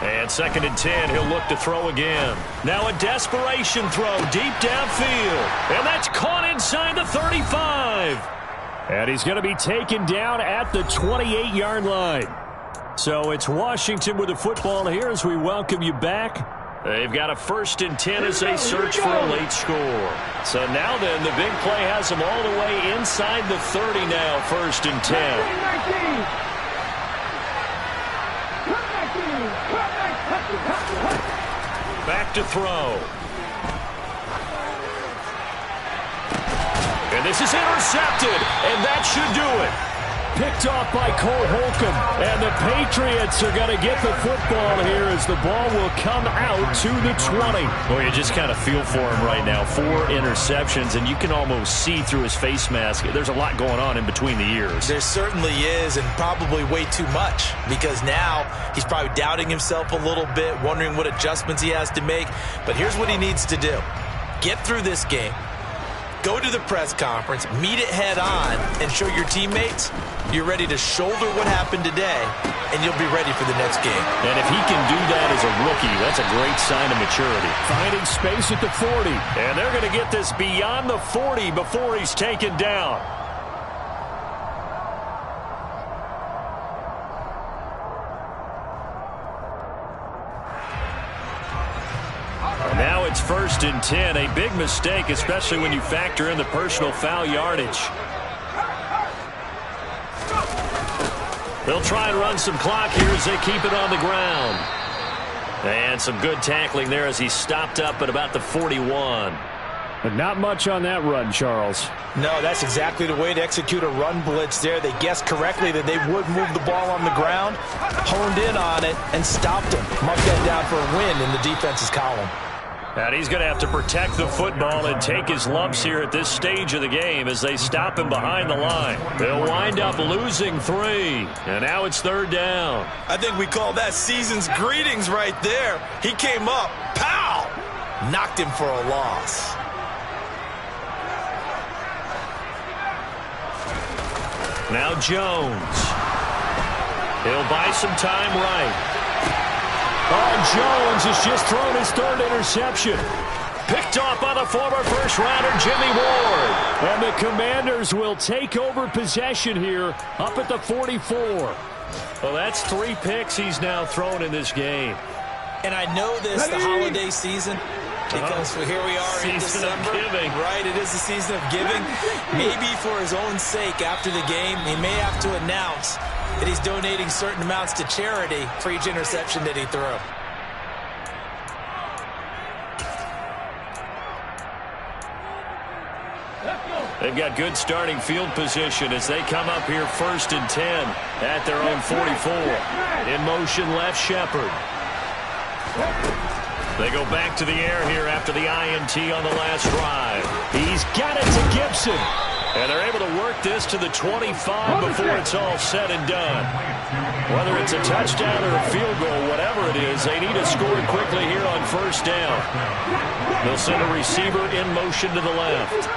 And 2nd and 10, he'll look to throw again. Now a desperation throw deep downfield. And that's caught inside the 35.
And he's going to be taken down at the 28-yard line. So it's Washington with the football here as we welcome you back.
They've got a 1st and 10 as they search for a late score. So now then, the big play has them all the way inside the 30 now, 1st and 10. Back to throw. And this is intercepted, and that should do it.
Picked off by Cole Holcomb, and the Patriots are going to get the football here as the ball will come out to the 20.
Well, you just kind of feel for him right now. 4 interceptions, and you can almost see through his face mask. There's a lot going on in between the ears.
There certainly is, and probably way too much, because now he's probably doubting himself a little bit, wondering what adjustments he has to make. But here's what he needs to do. Get through this game. Go to the press conference, meet it head on, and show your teammates you're ready to shoulder what happened today, and you'll be ready for the next game.
And if he can do that as a rookie, that's a great sign of maturity.
Finding space at the 40.
And they're going to get this beyond the 40 before he's taken down. Now it's 1st and 10, a big mistake, especially when you factor in the personal foul yardage. They'll try and run some clock here as they keep it on the ground. And some good tackling there as he stopped up at about the 41.
But not much on that run, Charles.
No, that's exactly the way to execute a run blitz there. They guessed correctly that they would move the ball on the ground, honed in on it, and stopped him. Marked that down for a win in the defense's column.
And he's going to have to protect the football and take his lumps here at this stage of the game as they stop him behind the line. They'll wind up losing 3. And now it's 3rd down.
I think we call that season's greetings right there. He came up, pow! Knocked him for a loss.
Now Jones. He'll buy some time right.
Oh, Jones has just thrown his 3rd interception.
Picked off by the former first-rounder Jimmy Ward.
And the Commanders will take over possession here up at the 44.
Well, that's 3 picks he's now thrown in this game.
And I know this, the holiday season, because here we are in December.
Giving.
Right, it is the season of giving. Maybe for his own sake after the game, he may have to announce that he's donating certain amounts to charity for each interception that he threw.
They've got good starting field position as they come up here 1st and 10 at their own 44. In motion left, Shepard. They go back to the air here after the INT on the last drive.
He's got it to Gibson.
And they're able to work this to the 25 before it's all said and done. Whether it's a touchdown or a field goal, whatever it is, they need to score quickly here on 1st down. They'll send a receiver in motion to the left.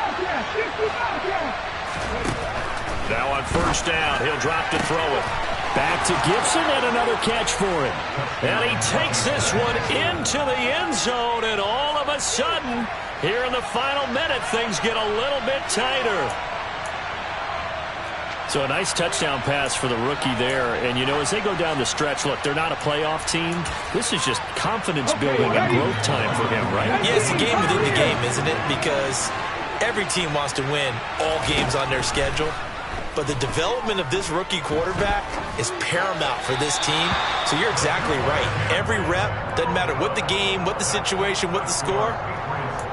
Now on 1st down, he'll drop to throw it.
Back to Gibson and another catch for him.
And he takes this one into the end zone, and all of a sudden, here in the final minute, things get a little bit tighter.
So a nice touchdown pass for the rookie there. And, you know, as they go down the stretch, look, they're not a playoff team. This is just confidence building and growth time for him, right?
Yeah, it's a game within the game, isn't it? Because Every team wants to win all games on their schedule, but the development of this rookie quarterback is paramount for this team. So you're exactly right. Every rep, doesn't matter what the game, what the situation, what the score,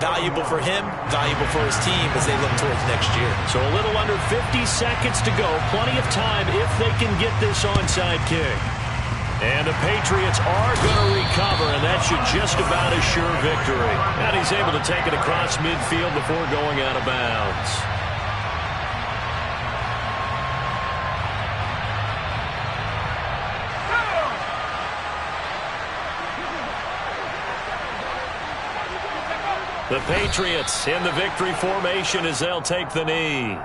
valuable for him, valuable for his team as they look towards next year.
So a little under 50 seconds to go. Plenty of time if they can get this onside kick. And the Patriots are going to recover, and that should just about assure victory. And he's able to take it across midfield before going out of bounds. The Patriots in the victory formation as they'll take the knee.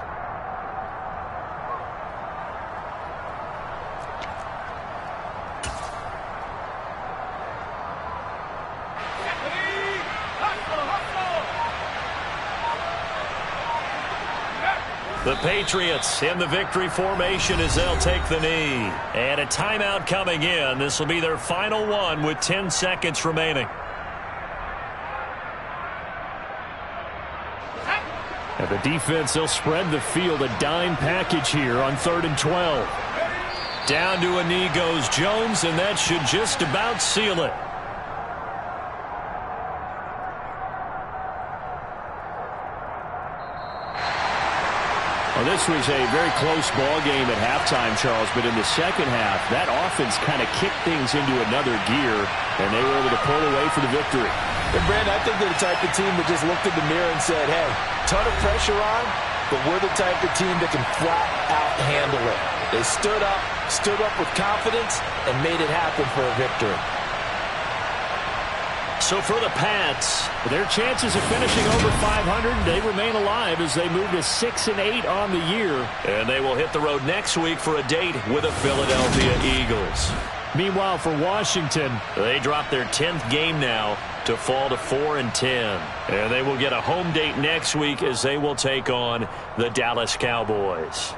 The Patriots in the victory formation as they'll take the knee. And a timeout coming in. This will be their final one with 10 seconds remaining. And the defense, they'll spread the field, a dime package here on 3rd and 12. Down to a knee goes Jones, and that should just about seal it. Well, this was a very close ball game at halftime, Charles, but in the second half, that offense kind of kicked things into another gear, and they were able to pull away for the victory.
And, Brandon, I think they're the type of team that just looked in the mirror and said, hey, ton of pressure on, but we're the type of team that can flat out handle it. They stood up with confidence, and made it happen for a victory.
So for the Pats, their chances of finishing over 500, they remain alive as they move to 6-8 on the year. And they will hit the road next week for a date with the Philadelphia Eagles. Meanwhile, for Washington, they drop their 10th game now to fall to 4-10. And they will get a home date next week as they will take on the Dallas Cowboys.